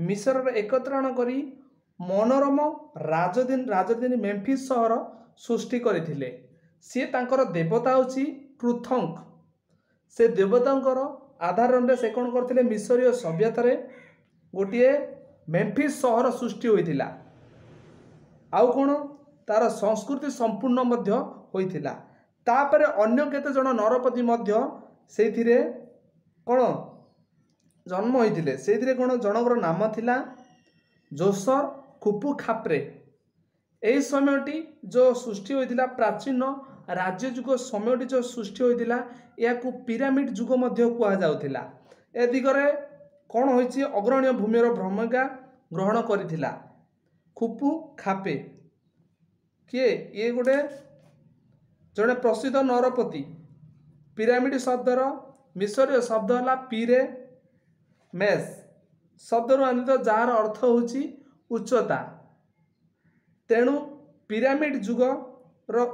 मिस्र एकत्रण करी मनोरम राजधानी मेम्फिस सहर सृष्टि करथिले। सी तांकर देवता होची क्रुथंक। से देवतांकर आधार से कौन करथिले मिस्रीय सभ्यतार गोटे मेम्फिस सहर सृष्टि होइथिला। आउ कौन तार संस्कृति संपूर्ण मध्य होइथिला। तापरे अन्य केते जन नरपति मध्य सेथिरे कौन जन्म होइथिले। सेथिरे कौन जनकर नाम थिला जोसर खुपु खाप्रे। यही समयटी जो सृष्टि होइथिला प्राचीन राज्य युग समयटी जो सृष्टि होइथिला या पिरामिड युग मध्य कुआ जाउथिला। ए दिगरे कौन होइछि अग्रणी भूमिर भूमिका ग्रहण करिथिला खुपु खापे। किए ये गोटे जड़े प्रसिद्ध नरपति। पिरामिड शब्दर मिस्रीय शब्द है पीरे मेस शब्द आनित जार अर्थ होची उच्चता। तेणु पिरामिड युग रो